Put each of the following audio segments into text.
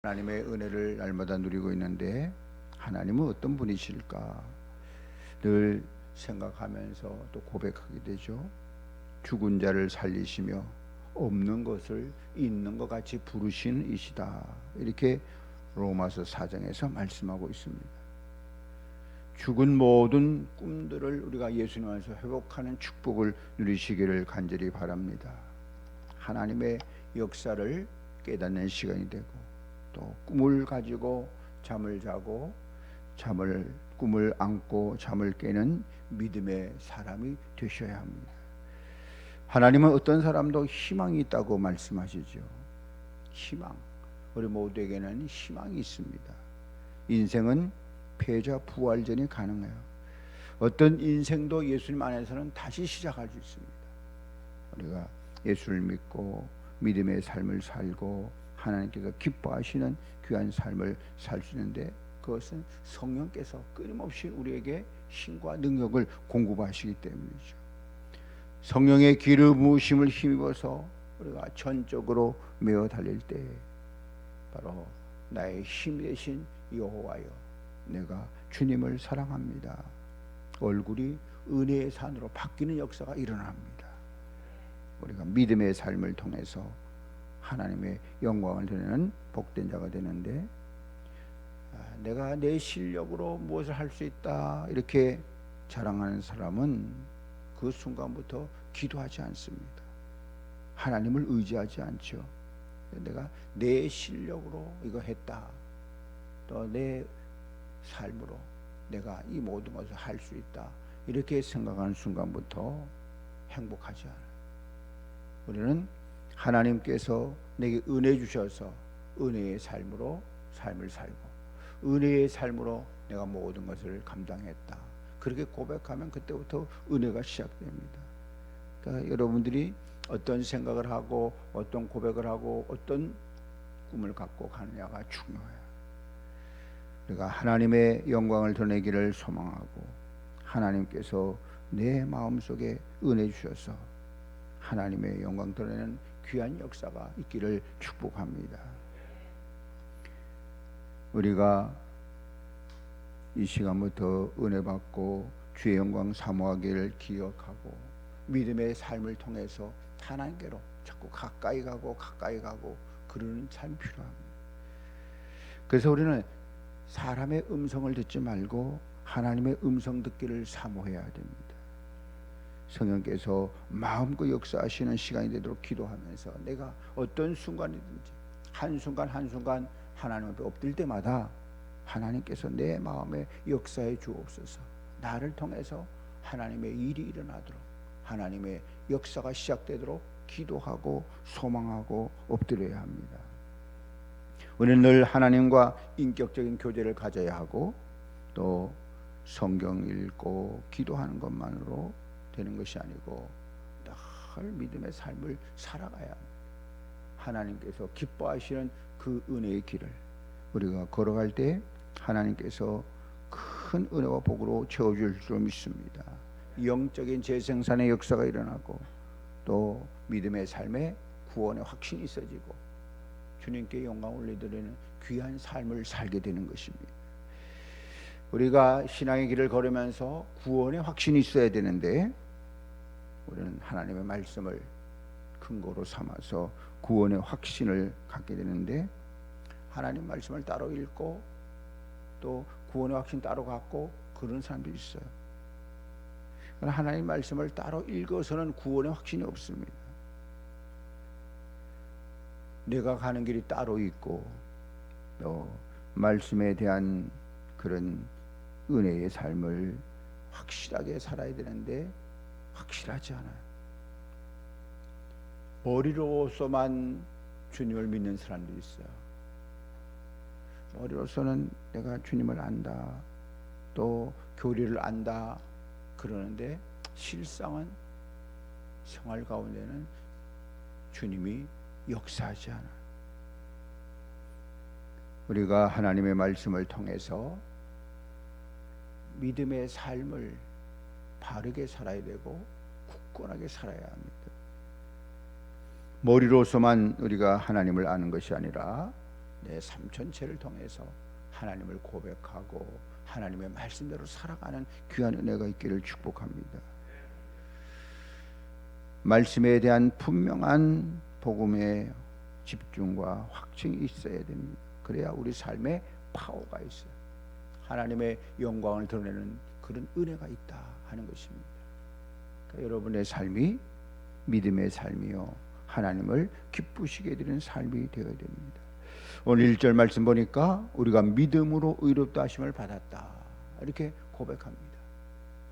하나님의 은혜를 날마다 누리고 있는데 하나님은 어떤 분이실까 늘 생각하면서 또 고백하게 되죠. 죽은 자를 살리시며 없는 것을 있는 것 같이 부르시는 이시다, 이렇게 로마서 4장에서 말씀하고 있습니다. 죽은 모든 꿈들을 우리가 예수님 안에서 회복하는 축복을 누리시기를 간절히 바랍니다. 하나님의 역사를 깨닫는 시간이 되고, 또 꿈을 가지고 잠을 자고 꿈을 안고 잠을 깨는 믿음의 사람이 되셔야 합니다. 하나님은 어떤 사람도 희망이 있다고 말씀하시죠. 희망, 우리 모두에게는 희망이 있습니다. 인생은 패자 부활전이 가능해요. 어떤 인생도 예수님 안에서는 다시 시작할 수 있습니다. 우리가 예수를 믿고 믿음의 삶을 살고 하나님께서 기뻐하시는 귀한 삶을 살 수 있는데, 그것은 성령께서 끊임없이 우리에게 힘과 능력을 공급하시기 때문이죠. 성령의 기름 부으심을 힘입어서 우리가 전적으로 메어 달릴 때 바로 나의 힘 되신 여호와여, 내가 주님을 사랑합니다, 얼굴이 은혜의 산으로 바뀌는 역사가 일어납니다. 우리가 믿음의 삶을 통해서 하나님의 영광을 드리는 복된 자가 되는데, 내가 내 실력으로 무엇을 할 수 있다 이렇게 자랑하는 사람은 그 순간부터 기도하지 않습니다. 하나님을 의지하지 않죠. 내가 내 실력으로 이거 했다, 또 내 삶으로 내가 이 모든 것을 할 수 있다 이렇게 생각하는 순간부터 행복하지 않아요. 우리는 하나님께서 내게 은혜 주셔서 은혜의 삶으로 삶을 살고 은혜의 삶으로 내가 모든 것을 감당했다, 그렇게 고백하면 그때부터 은혜가 시작됩니다. 그러니까 여러분들이 어떤 생각을 하고 어떤 고백을 하고 어떤 꿈을 갖고 가느냐가 중요해요. 우리가 하나님의 영광을 드러내기를 소망하고 하나님께서 내 마음속에 은혜 주셔서 하나님의 영광 드러내는 귀한 역사가 있기를 축복합니다. 우리가 이 시간부터 은혜 받고 주의 영광 사모하기를 기억하고 믿음의 삶을 통해서 하나님께로 자꾸 가까이 가고 그러는 삶이 필요합니다. 그래서 우리는 사람의 음성을 듣지 말고 하나님의 음성 듣기를 사모해야 됩니다. 성령께서 마음껏 역사하시는 시간이 되도록 기도하면서 내가 어떤 순간이든지 한순간 하나님 앞에 엎드릴 때마다 하나님께서 내 마음에 역사해 주옵소서, 나를 통해서 하나님의 일이 일어나도록 하나님의 역사가 시작되도록 기도하고 소망하고 엎드려야 합니다. 우리는 늘 하나님과 인격적인 교제를 가져야 하고, 또 성경 읽고 기도하는 것만으로 되는 것이 아니고 늘 믿음의 삶을 살아가야 합니다. 하나님께서 기뻐하시는 그 은혜의 길을 우리가 걸어갈 때 하나님께서 큰 은혜와 복으로 채워줄 줄 믿습니다. 영적인 재생산의 역사가 일어나고 또 믿음의 삶에 구원의 확신이 있어지고 주님께 영광 올려드리는 귀한 삶을 살게 되는 것입니다. 우리가 신앙의 길을 걸으면서 구원의 확신이 있어야 되는데, 우리는 하나님의 말씀을 근거로 삼아서 구원의 확신을 갖게 되는데, 하나님 말씀을 따로 읽고 또 구원의 확신 따로 갖고 그런 사람들이 있어요. 하나님 말씀을 따로 읽어서는 구원의 확신이 없습니다. 내가 가는 길이 따로 있고 또 말씀에 대한 그런 은혜의 삶을 확실하게 살아야 되는데 확실하지 않아요. 머리로서만 주님을 믿는 사람들이 있어요. 머리로서는 내가 주님을 안다, 또 교리를 안다 그러는데 실상은 생활 가운데는 주님이 역사하지 않아요. 우리가 하나님의 말씀을 통해서 믿음의 삶을 바르게 살아야 되고 굳건하게 살아야 합니다. 머리로서만 우리가 하나님을 아는 것이 아니라 내 삶 전체를 통해서 하나님을 고백하고 하나님의 말씀대로 살아가는 귀한 은혜가 있기를 축복합니다. 말씀에 대한 분명한 복음의 집중과 확증이 있어야 됩니다. 그래야 우리 삶에 파워가 있어요. 하나님의 영광을 드러내는 그런 은혜가 있다 하는 것입니다. 그러니까 여러분의 삶이 믿음의 삶이요 하나님을 기쁘시게 드리는 삶이 되어야 됩니다. 오늘 1절 말씀 보니까 우리가 믿음으로 의롭다 하심을 받았다 이렇게 고백합니다.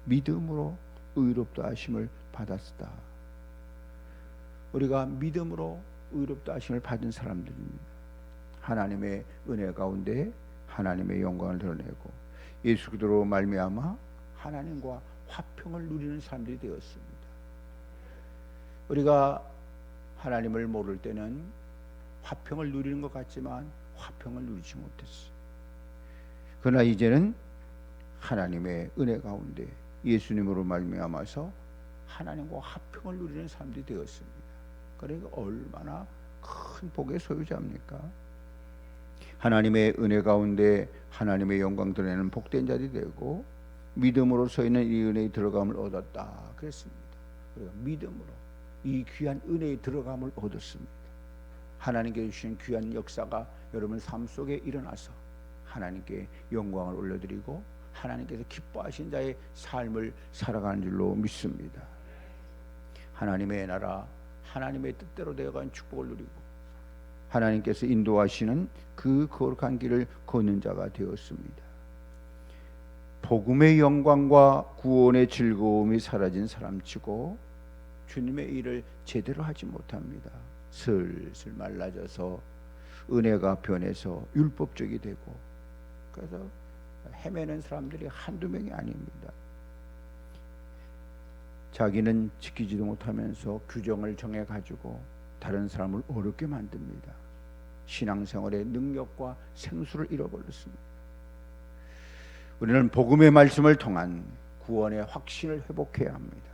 믿음으로 의롭다 하심을 받았다. 우리가 믿음으로 의롭다 하심을 받은 사람들입니다. 하나님의 은혜 가운데 하나님의 영광을 드러내고 예수 그리스도로 말미암아 하나님과 화평을 누리는 사람들이 되었습니다. 우리가 하나님을 모를 때는 화평을 누리는 것 같지만 화평을 누리지 못했어요. 그러나 이제는 하나님의 은혜 가운데 예수님으로 말미암아서 하나님과 화평을 누리는 사람들이 되었습니다. 그러니까 얼마나 큰 복의 소유자입니까? 하나님의 은혜 가운데 하나님의 영광 드러내는 복된 자들이 되고 믿음으로 서 있는 이 은혜의 들어감을 얻었다 그랬습니다. 우리가 믿음으로 이 귀한 은혜의 들어감을 얻었습니다. 하나님께 주신 귀한 역사가 여러분 삶 속에 일어나서 하나님께 영광을 올려드리고 하나님께서 기뻐하신 자의 삶을 살아가는 줄로 믿습니다. 하나님의 나라 하나님의 뜻대로 되어가는 축복을 누리고 하나님께서 인도하시는 그 거룩한 길을 걷는 자가 되었습니다. 복음의 영광과 구원의 즐거움이 사라진 사람치고 주님의 일을 제대로 하지 못합니다. 슬슬 말라져서 은혜가 변해서 율법적이 되고 그래서 헤매는 사람들이 한두 명이 아닙니다. 자기는 지키지도 못하면서 규정을 정해가지고 다른 사람을 어렵게 만듭니다. 신앙생활의 능력과 생수를 잃어버렸습니다. 우리는 복음의 말씀을 통한 구원의 확신을 회복해야 합니다.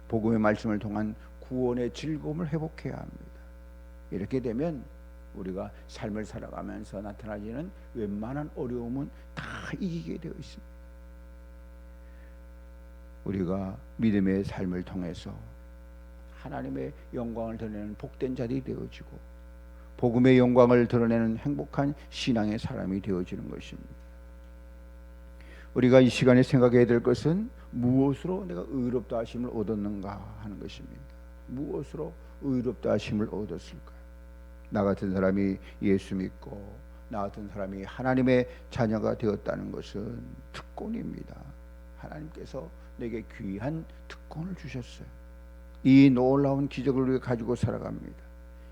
복음의 말씀을 통한 구원의 즐거움을 회복해야 합니다. 이렇게 되면 우리가 삶을 살아가면서 나타나지는 웬만한 어려움은 다 이기게 되어 있습니다. 우리가 믿음의 삶을 통해서 하나님의 영광을 드러내는 복된 자들이 되어지고 복음의 영광을 드러내는 행복한 신앙의 사람이 되어지는 것입니다. 우리가 이 시간에 생각해야 될 것은 무엇으로 내가 의롭다 하심을 얻었는가 하는 것입니다. 무엇으로 의롭다 하심을 얻었을까? 나 같은 사람이 예수 믿고 나 같은 사람이 하나님의 자녀가 되었다는 것은 특권입니다. 하나님께서 내게 귀한 특권을 주셨어요. 이 놀라운 기적을 우리가 가지고 살아갑니다.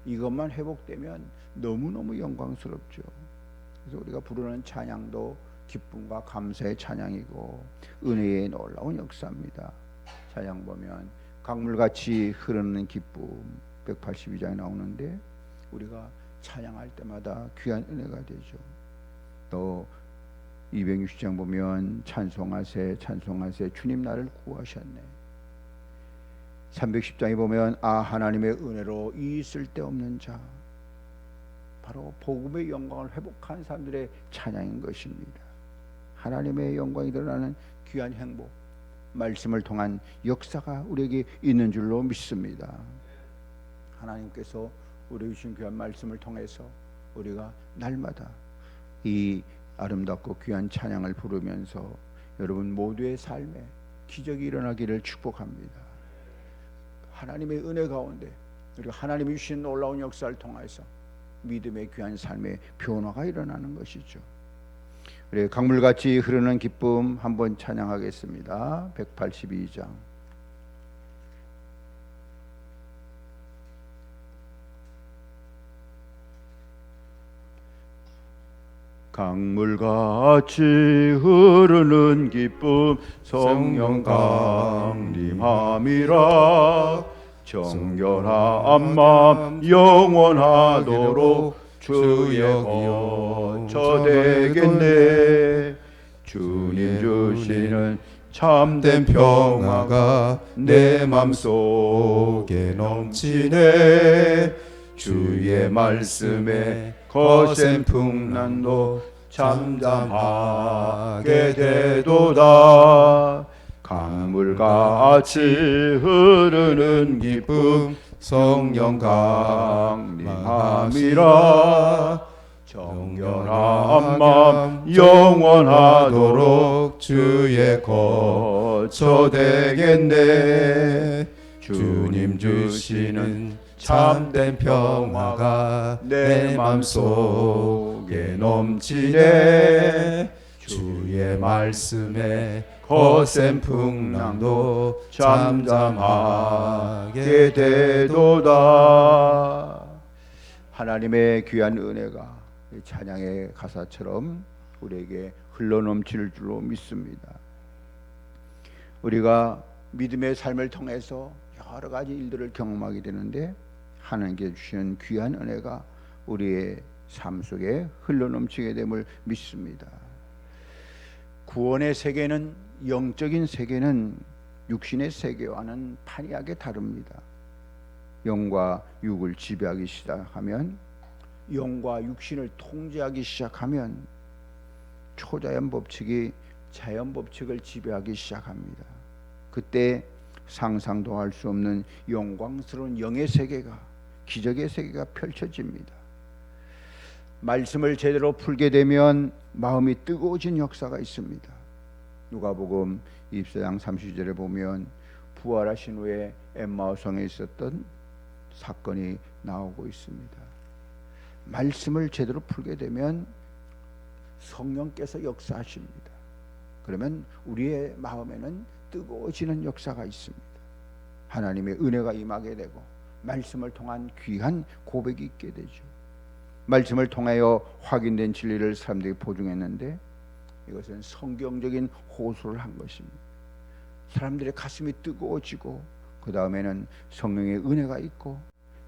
이것만 회복되면 너무너무 영광스럽죠. 그래서 우리가 부르는 찬양도 기쁨과 감사의 찬양이고 은혜의 놀라운 역사입니다. 찬양 보면 강물같이 흐르는 기쁨 182장에 나오는데 우리가 찬양할 때마다 귀한 은혜가 되죠. 또 260장 보면 찬송하세 찬송하세 주님 나를 구하셨네. 310장에 보면 아 하나님의 은혜로 이 쓸데없는 자, 바로 복음의 영광을 회복한 사람들의 찬양인 것입니다. 하나님의 영광이 드러나는 귀한 행복, 말씀을 통한 역사가 우리에게 있는 줄로 믿습니다. 하나님께서 우리에게 주신 귀한 말씀을 통해서 우리가 날마다 이 아름답고 귀한 찬양을 부르면서 여러분 모두의 삶에 기적이 일어나기를 축복합니다. 하나님의 은혜 가운데 우리가 하나님이 주신 놀라운 역사를 통해서 믿음의 귀한 삶의 변화가 일어나는 것이죠. 우리 강물같이 흐르는 기쁨 한번 찬양하겠습니다. 182장. 강물같이 흐르는 기쁨 성령 강림함이라 정결한 마음 영원하도록 주의 거처 되겠네. 주님 주시는 참된 평화가 내 맘속에 넘치네. 주의 말씀에 거센 풍랑도 잠잠하게 되도다. 강물같이 흐르는 기쁨 성령 강림함이라. 정결한 맘 영원하도록 주의 거처 되겠네. 주님 주시는 참된 평화가 내 맘속에 넘치네. 주의 말씀에 거센 풍랑도 잠잠하게 되도다. 하나님의 귀한 은혜가 찬양의 가사처럼 우리에게 흘러넘칠 줄로 믿습니다. 우리가 믿음의 삶을 통해서 여러 가지 일들을 경험하게 되는데 하나님께 주시는 귀한 은혜가 우리의 삶 속에 흘러넘치게 됨을 믿습니다. 구원의 세계는, 영적인 세계는 육신의 세계와는 판이하게 다릅니다. 영과 육을 지배하기 시작하면, 영과 육신을 통제하기 시작하면 초자연 법칙이 자연 법칙을 지배하기 시작합니다. 그때 상상도 할 수 없는 영광스러운 영의 세계가, 기적의 세계가 펼쳐집니다. 말씀을 제대로 풀게 되면 마음이 뜨거워진 역사가 있습니다. 누가복음 24장 30절에 보면 부활하신 후에 엠마오성에 있었던 사건이 나오고 있습니다. 말씀을 제대로 풀게 되면 성령께서 역사하십니다. 그러면 우리의 마음에는 뜨거워지는 역사가 있습니다. 하나님의 은혜가 임하게 되고 말씀을 통한 귀한 고백이 있게 되죠. 말씀을 통하여 확인된 진리를 사람들이 보증했는데 이것은 성경적인 호소를 한 것입니다. 사람들의 가슴이 뜨거워지고 그 다음에는 성령의 은혜가 있고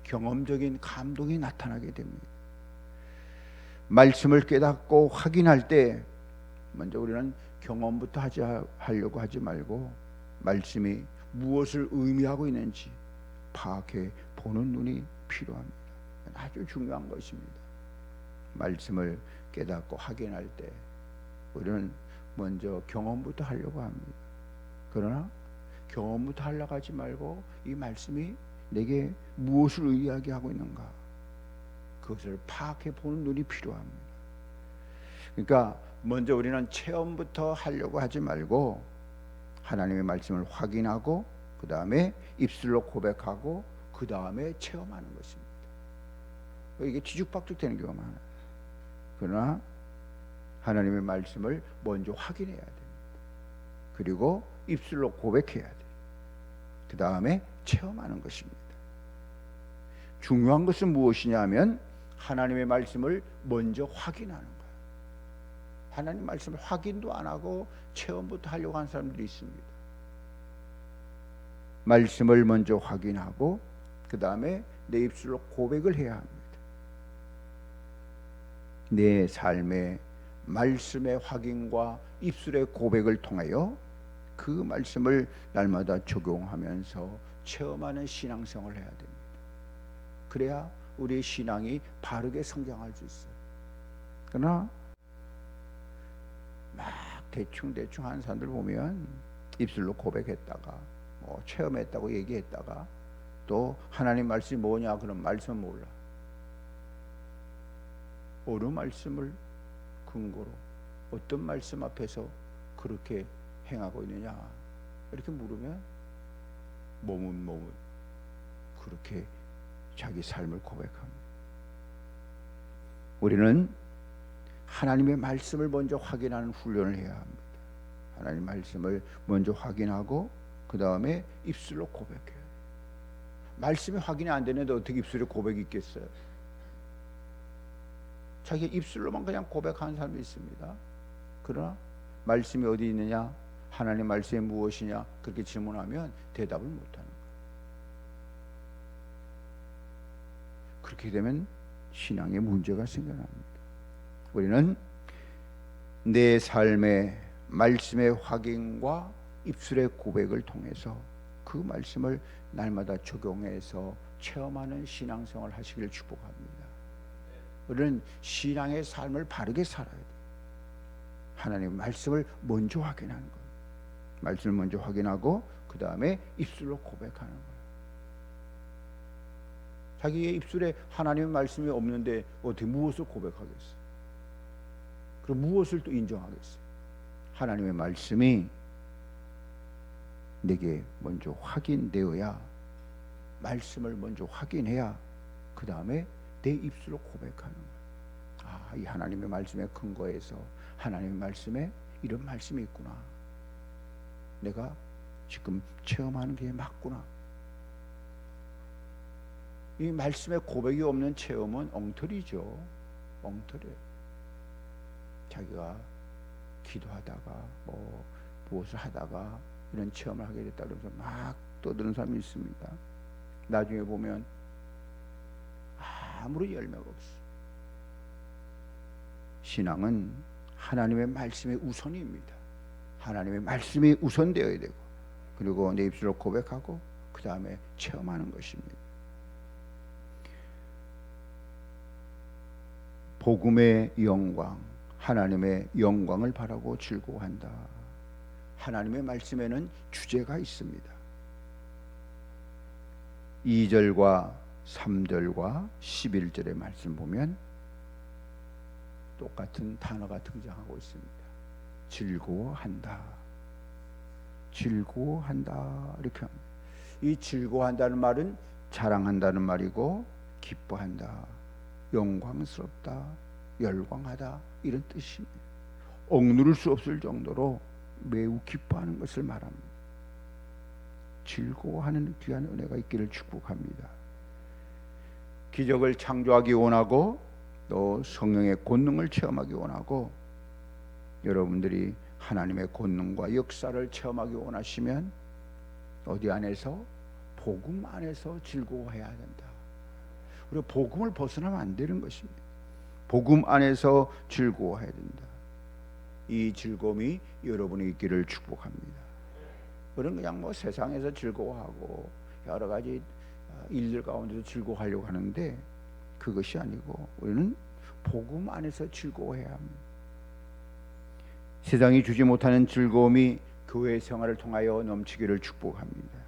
경험적인 감동이 나타나게 됩니다. 말씀을 깨닫고 확인할 때 먼저 우리는 경험부터 하려고 하지 말고 말씀이 무엇을 의미하고 있는지 파악해 보는 눈이 필요합니다. 아주 중요한 것입니다. 말씀을 깨닫고 확인할 때 우리는 먼저 경험부터 하려고 합니다. 그러나 경험부터 하려고 하지 말고 이 말씀이 내게 무엇을 의미하게 하고 있는가, 그것을 파악해 보는 눈이 필요합니다. 그러니까 먼저 우리는 체험부터 하려고 하지 말고 하나님의 말씀을 확인하고 그 다음에 입술로 고백하고 그 다음에 체험하는 것입니다. 이게 뒤죽박죽 되는 경우가 많아요. 그러나 하나님의 말씀을 먼저 확인해야 됩니다. 그리고 입술로 고백해야 돼요. 그 다음에 체험하는 것입니다. 중요한 것은 무엇이냐 하면 하나님의 말씀을 먼저 확인하는 거예요. 하나님 말씀을 확인도 안 하고 체험부터 하려고 하는 사람들이 있습니다. 말씀을 먼저 확인하고 그 다음에 내 입술로 고백을 해야 합니다. 내 삶의 말씀의 확인과 입술의 고백을 통하여 그 말씀을 날마다 적용하면서 체험하는 신앙생활을 해야 됩니다. 그래야 우리의 신앙이 바르게 성장할 수 있어요. 그러나 막 대충 하는 사람들 보면 입술로 고백했다가 체험했다고 얘기했다가 또 하나님 말씀이 뭐냐 그런 말씀 몰라. 어느 말씀을 근거로 어떤 말씀 앞에서 그렇게 행하고 있느냐 이렇게 물으면 몸은 그렇게 자기 삶을 고백합니다. 우리는 하나님의 말씀을 먼저 확인하는 훈련을 해야 합니다. 하나님 말씀을 먼저 확인하고 그 다음에 입술로 고백해야 돼요. 말씀이 확인이 안 되는데 어떻게 입술에 고백이 있겠어요? 자기 입술로만 그냥 고백하는 사람도 있습니다. 그러나 말씀이 어디 있느냐, 하나님 말씀이 무엇이냐 그렇게 질문하면 대답을 못하는 거예요. 그렇게 되면 신앙에 문제가 생겨납니다. 우리는 내 삶의 말씀의 확인과 입술의 고백을 통해서 그 말씀을 날마다 적용해서 체험하는 신앙생활을 하시기를 축복합니다. 우리는 신앙의 삶을 바르게 살아야 돼. 하나님의 말씀을 먼저 확인하는 거예요. 말씀을 먼저 확인하고 그 다음에 입술로 고백하는 거예요. 자기의 입술에 하나님의 말씀이 없는데 어떻게 무엇을 고백하겠어요? 그럼 무엇을 또 인정하겠어요? 하나님의 말씀이 내게 먼저 확인되어야, 말씀을 먼저 확인해야 그 다음에 내 입술로 고백하는 거예요. 아, 이 하나님의 말씀에 근거해서 하나님의 말씀에 이런 말씀이 있구나. 내가 지금 체험하는 게 맞구나. 이 말씀에 고백이 없는 체험은 엉터리죠. 엉터리예요. 자기가 기도하다가 무엇을 하다가 이런 체험을 하게 됐다 그러면서 막 떠드는 사람이 있습니다. 나중에 보면 아무런 열매가 없어. 신앙은 하나님의 말씀의 우선입니다. 하나님의 말씀이 우선되어야 되고, 그리고 내 입술로 고백하고 그 다음에 체험하는 것입니다. 복음의 영광, 하나님의 영광을 바라고 즐거워한다. 하나님의 말씀에는 주제가 있습니다. 2절과 3절과 11절의 말씀 보면 똑같은 단어가 등장하고 있습니다. 즐거워한다. 즐거워한다. 이렇게 합니다. 이 즐거워한다는 말은 자랑한다는 말이고, 기뻐한다, 영광스럽다, 열광하다, 이런 뜻입니다. 억누를 수 없을 정도로 매우 기뻐하는 것을 말합니다. 즐거워하는 귀한 은혜가 있기를 축복합니다. 기적을 창조하기 원하고 또 성령의 권능을 체험하기 원하고, 여러분들이 하나님의 권능과 역사를 체험하기 원하시면 어디 안에서? 복음 안에서 즐거워해야 된다. 우리가 복음을 벗어나면 안 되는 것입니다. 복음 안에서 즐거워해야 된다. 이 즐거움이 여러분이 있기를 축복합니다. 우리는 그냥 세상에서 즐거워하고 여러 가지 일들 가운데서 즐거워하려고 하는데, 그것이 아니고 우리는 복음 안에서 즐거워해야 합니다. 세상이 주지 못하는 즐거움이 교회 생활을 통하여 넘치기를 축복합니다.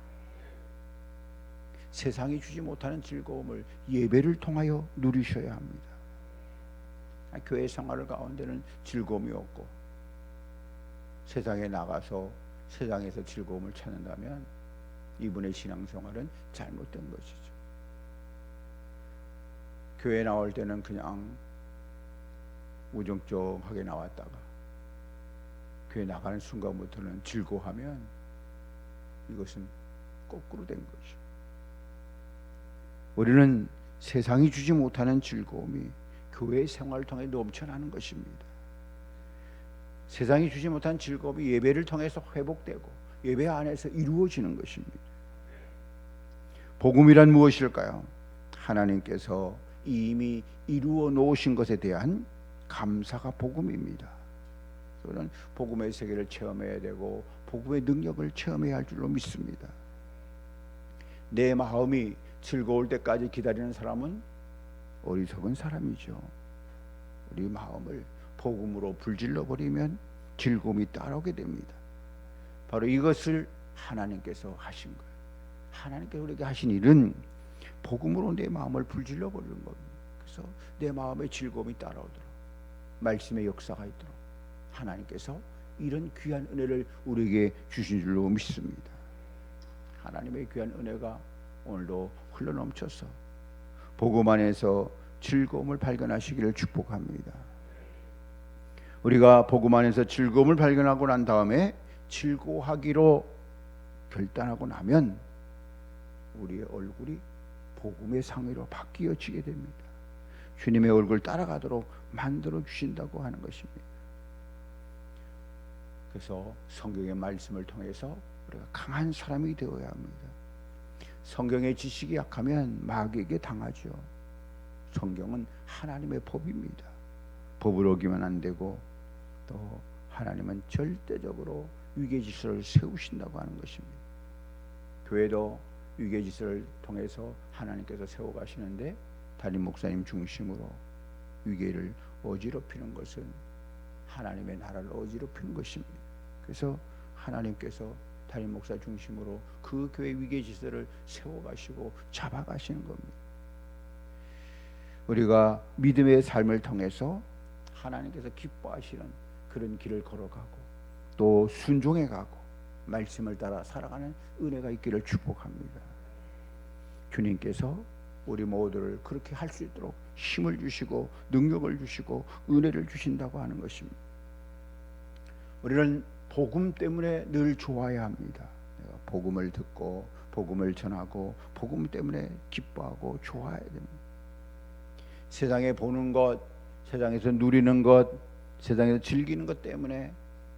세상이 주지 못하는 즐거움을 예배를 통하여 누리셔야 합니다. 교회 생활 가운데는 즐거움이 없고 세상에 나가서 세상에서 즐거움을 찾는다면 이분의 신앙생활은 잘못된 것이죠. 교회 나올 때는 그냥 우정쩡하게 나왔다가 교회 나가는 순간부터는 즐거워하면 이것은 거꾸로 된 거죠. 우리는 세상이 주지 못하는 즐거움이 교회 생활을 통해 넘쳐나는 것입니다. 세상이 주지 못한 즐거움이 예배를 통해서 회복되고 예배 안에서 이루어지는 것입니다. 복음이란 무엇일까요? 하나님께서 이미 이루어 놓으신 것에 대한 감사가 복음입니다. 저는 복음의 세계를 체험해야 되고 복음의 능력을 체험해야 할 줄로 믿습니다. 내 마음이 즐거울 때까지 기다리는 사람은 어리석은 사람이죠. 우리 마음을 복음으로 불질러 버리면 즐거움이 따라오게 됩니다. 바로 이것을 하나님께서 하신 거예요. 하나님께서 우리에게 하신 일은 복음으로 내 마음을 불질러 버리는 겁니다. 그래서 내 마음에 즐거움이 따라오도록, 말씀의 역사가 있도록 하나님께서 이런 귀한 은혜를 우리에게 주신 줄로 믿습니다. 하나님의 귀한 은혜가 오늘도 흘러넘쳐서 복음 안에서 즐거움을 발견하시기를 축복합니다. 우리가 복음 안에서 즐거움을 발견하고 난 다음에 즐거워하기로 결단하고 나면 우리의 얼굴이 복음의 상의로 바뀌어지게 됩니다. 주님의 얼굴 따라가도록 만들어 주신다고 하는 것입니다. 그래서 성경의 말씀을 통해서 우리가 강한 사람이 되어야 합니다. 성경의 지식이 약하면 마귀에게 당하죠. 성경은 하나님의 법입니다. 법을 어기면 안 되고 또 하나님은 절대적으로 위계질서를 세우신다고 하는 것입니다. 교회도 위계질서를 통해서 하나님께서 세워가시는데 담임 목사님 중심으로 위계를 어지럽히는 것은 하나님의 나라를 어지럽히는 것입니다. 그래서 하나님께서 담임 목사 중심으로 그 교회 위계 질서를 세워가시고 잡아가시는 겁니다. 우리가 믿음의 삶을 통해서 하나님께서 기뻐하시는 그런 길을 걸어가고 또 순종해가고 말씀을 따라 살아가는 은혜가 있기를 축복합니다. 주님께서 우리 모두를 그렇게 할 수 있도록 힘을 주시고 능력을 주시고 은혜를 주신다고 하는 것입니다. 우리는 복음 때문에 늘 좋아야 합니다. 내가 복음을 듣고 복음을 전하고 복음 때문에 기뻐하고 좋아해야 됩니다. 세상에 보는 것, 세상에서 누리는 것, 세상에서 즐기는 것 때문에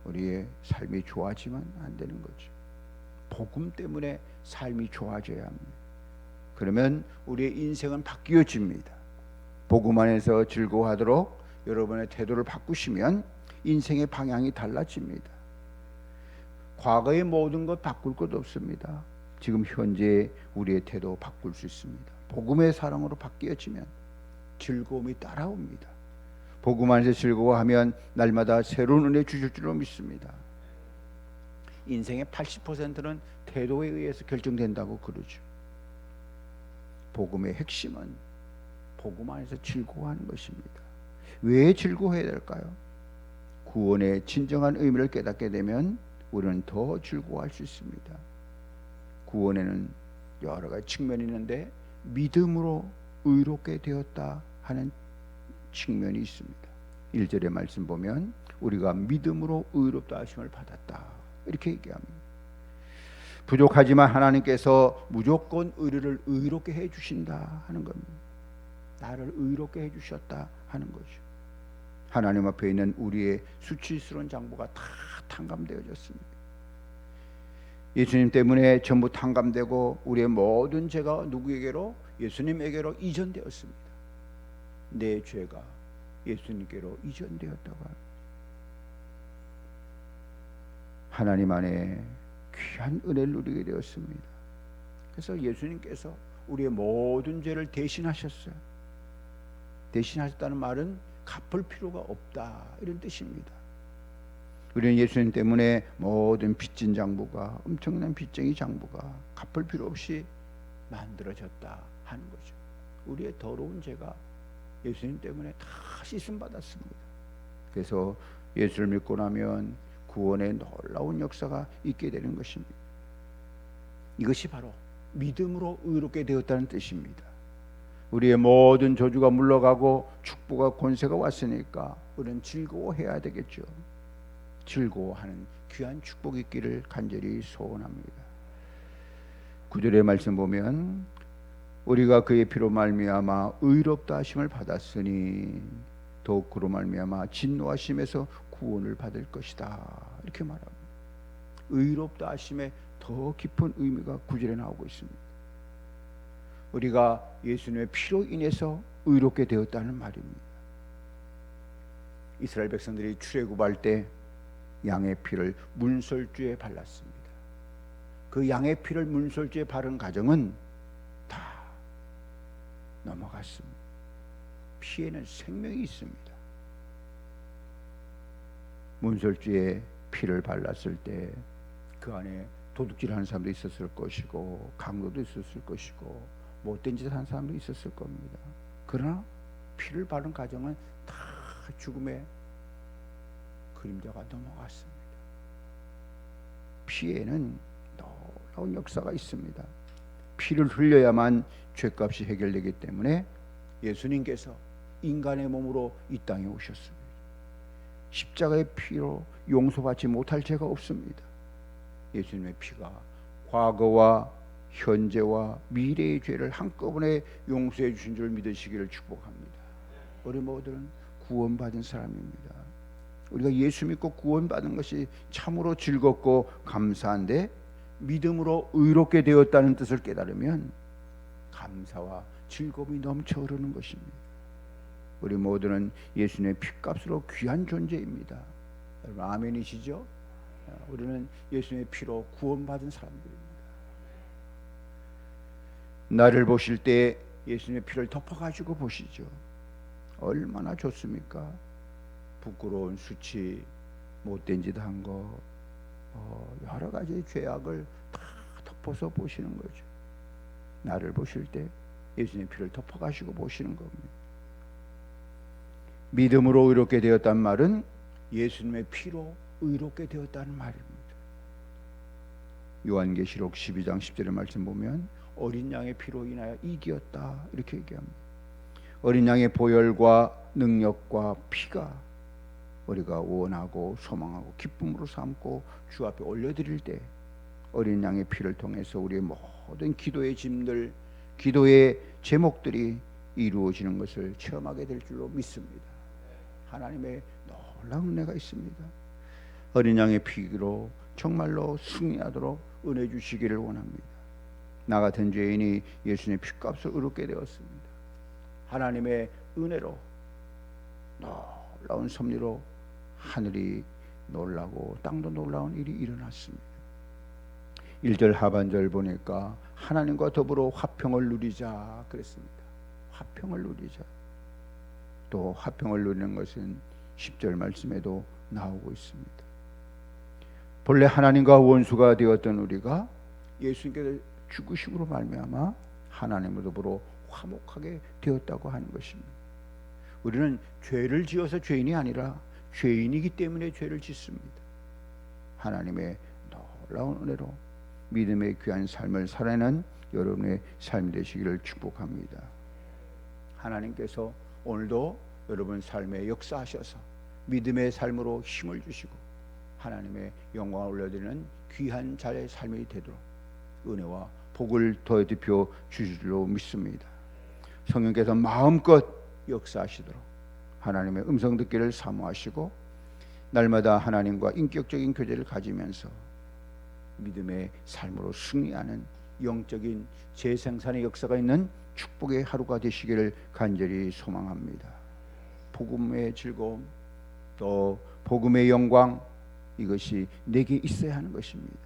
우리의 삶이 좋아지면 안 되는 거죠. 복음 때문에 삶이 좋아져야 합니다. 그러면 우리의 인생은 바뀌어집니다. 복음 안에서 즐거워하도록 여러분의 태도를 바꾸시면 인생의 방향이 달라집니다. 과거의 모든 것 바꿀 것 없습니다. 지금 현재 우리의 태도 바꿀 수 있습니다. 복음의 사랑으로 바뀌어지면 즐거움이 따라옵니다. 복음 안에서 즐거워하면 날마다 새로운 은혜 주실 줄로 믿습니다. 인생의 80%는 태도에 의해서 결정된다고 그러죠. 복음의 핵심은 복음 안에서 즐거워하는 것입니다. 왜 즐거워해야 될까요? 구원의 진정한 의미를 깨닫게 되면 우리는 더 즐거워할 수 있습니다. 구원에는 여러 가지 측면이 있는데 믿음으로 의롭게 되었다 하는 측면이 있습니다. 1절의 말씀 보면 우리가 믿음으로 의롭다 하심을 받았다 이렇게 얘기합니다. 부족하지만 하나님께서 무조건 우리를 의롭게 해주신다 하는 겁니다. 나를 의롭게 해주셨다 하는 거죠. 하나님 앞에 있는 우리의 수치스러운 장부가 다 탕감되어졌습니다. 예수님 때문에 전부 탕감되고 우리의 모든 죄가 누구에게로? 예수님에게로 이전되었습니다. 내 죄가 예수님께로 이전되었다고 합니다. 하나님 안에 귀한 은혜를 누리게 되었습니다. 그래서 예수님께서 우리의 모든 죄를 대신하셨어요. 대신하셨다는 말은 갚을 필요가 없다 이런 뜻입니다. 우리는 예수님 때문에 모든 빚진 장부가 엄청난 빚쟁이 장부가 갚을 필요 없이 만들어졌다 하는 거죠. 우리의 더러운 죄가 예수님 때문에 다 씻음 받았습니다. 그래서 예수를 믿고 나면 구원의 놀라운 역사가 있게 되는 것입니다. 이것이 바로 믿음으로 의롭게 되었다는 뜻입니다. 우리의 모든 저주가 물러가고 축복과 권세가 왔으니까 우리는 즐거워해야 되겠죠. 즐거워하는 귀한 축복이 있기를 간절히 소원합니다. 9절의 말씀 보면 우리가 그의 피로 말미암아 의롭다 하심을 받았으니 더욱 그로 말미암아 진노하심에서 구원을 받을 것이다 이렇게 말합니다. 의롭다 하심에 더 깊은 의미가 9절에 나오고 있습니다. 우리가 예수님의 피로 인해서 의롭게 되었다는 말입니다. 이스라엘 백성들이 출애굽할 때 양의 피를 문설주에 발랐습니다. 그 양의 피를 문설주에 바른 가정은 다 넘어갔습니다. 피에는 생명이 있습니다. 문설주에 피를 발랐을 때 그 안에 도둑질하는 사람도 있었을 것이고 강도도 있었을 것이고 못된 짓을 하는 사람도 있었을 겁니다. 그러나 피를 바른 가정은 다 죽음의 그림자가 넘어갔습니다. 피에는 놀라운 역사가 있습니다. 피를 흘려야만 죄값이 해결되기 때문에 예수님께서 인간의 몸으로 이 땅에 오셨습니다. 십자가의 피로 용서받지 못할 죄가 없습니다. 예수님의 피가 과거와 현재와 미래의 죄를 한꺼번에 용서해 주신 줄 믿으시기를 축복합니다. 우리 모두는 구원받은 사람입니다. 우리가 예수 믿고 구원받은 것이 참으로 즐겁고 감사한데 믿음으로 의롭게 되었다는 뜻을 깨달으면 감사와 즐거움이 넘쳐 흐르는 것입니다. 우리 모두는 예수님의 피값으로 귀한 존재입니다. 여러분 아멘이시죠? 우리는 예수님의 피로 구원받은 사람들입니다. 나를 보실 때 예수님의 피를 덮어가지고 보시죠. 얼마나 좋습니까? 부끄러운 수치, 못된 짓 한 거, 여러 가지 죄악을 다 덮어서 보시는 거죠. 나를 보실 때 예수님의 피를 덮어가시고 보시는 겁니다. 믿음으로 의롭게 되었단 말은 예수님의 피로 의롭게 되었다는 말입니다. 요한계시록 12장 10절의 말씀 보면 어린 양의 피로 인하여 이기었다 이렇게 얘기합니다. 어린 양의 보혈과 능력과 피가 우리가 원하고 소망하고 기쁨으로 삼고 주 앞에 올려드릴 때 어린 양의 피를 통해서 우리의 모든 기도의 짐들, 기도의 제목들이 이루어지는 것을 체험하게 될 줄로 믿습니다. 하나님의 놀라운 은혜가 있습니다. 어린 양의 피로 정말로 승리하도록 은혜 주시기를 원합니다. 나 같은 죄인이 예수님의 피값을 의롭게 되었습니다. 하나님의 은혜로 놀라운 섭리로 하늘이 놀라고 땅도 놀라운 일이 일어났습니다. 1절 하반절 보니까 하나님과 더불어 화평을 누리자 그랬습니다. 화평을 누리자. 또 화평을 누리는 것은 10절 말씀에도 나오고 있습니다. 본래 하나님과 원수가 되었던 우리가 예수님께서 죽으심으로 말미암아 하나님과 더불어 화목하게 되었다고 하는 것입니다. 우리는 죄를 지어서 죄인이 아니라 죄인이기 때문에 죄를 짓습니다. 하나님의 놀라운 은혜로 믿음의 귀한 삶을 살아내는 여러분의 삶이 되시기를 축복합니다. 하나님께서 오늘도 여러분 삶에 역사하셔서 믿음의 삶으로 힘을 주시고 하나님의 영광을 올려드리는 귀한 자의 삶이 되도록 은혜와 복을 더해 펴 주실 줄로 믿습니다. 성령께서 마음껏 역사하시도록 하나님의 음성 듣기를 사모하시고 날마다 하나님과 인격적인 교제를 가지면서 믿음의 삶으로 승리하는 영적인 재생산의 역사가 있는 축복의 하루가 되시기를 간절히 소망합니다. 복음의 즐거움 또 복음의 영광 이것이 내게 있어야 하는 것입니다.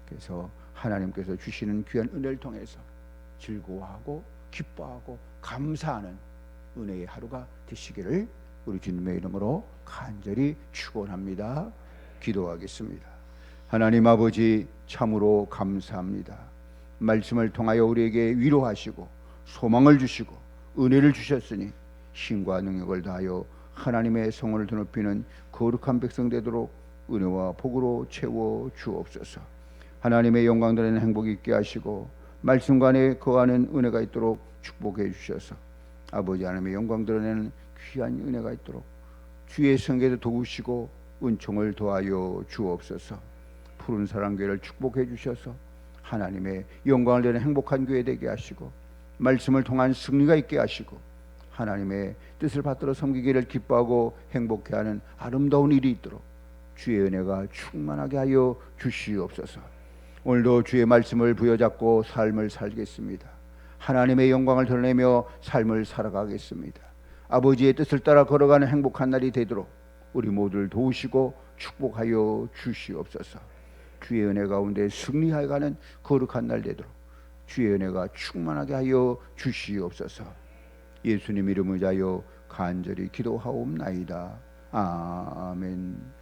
그래서 하나님께서 주시는 귀한 은혜를 통해서 즐거워하고 기뻐하고 감사하는 은혜의 하루가 되시기를 우리 주님의 이름으로 간절히 축원합니다. 기도하겠습니다. 하나님 아버지 참으로 감사합니다. 말씀을 통하여 우리에게 위로하시고 소망을 주시고 은혜를 주셨으니 힘과 능력을 다하여 하나님의 성을 드높이는 거룩한 백성 되도록 은혜와 복으로 채워 주옵소서. 하나님의 영광 드리는 행복이 있게 하시고 말씀과 안에 거하는 은혜가 있도록 축복해 주셔서 아버지 하나님의 영광 드러내는 귀한 은혜가 있도록 주의 성계도 도우시고 은총을 더하여 주옵소서. 푸른 사랑교회를 축복해 주셔서 하나님의 영광을 내는 행복한 교회 되게 하시고 말씀을 통한 승리가 있게 하시고 하나님의 뜻을 받들어 섬기기를 기뻐하고 행복해하는 아름다운 일이 있도록 주의 은혜가 충만하게 하여 주시옵소서. 오늘도 주의 말씀을 부여잡고 삶을 살겠습니다. 하나님의 영광을 드러내며 삶을 살아가겠습니다. 아버지의 뜻을 따라 걸어가는 행복한 날이 되도록 우리 모두를 도우시고 축복하여 주시옵소서. 주의 은혜 가운데 승리하여 가는 거룩한 날 되도록 주의 은혜가 충만하게 하여 주시옵소서. 예수님 이름을 자여 간절히 기도하옵나이다. 아멘.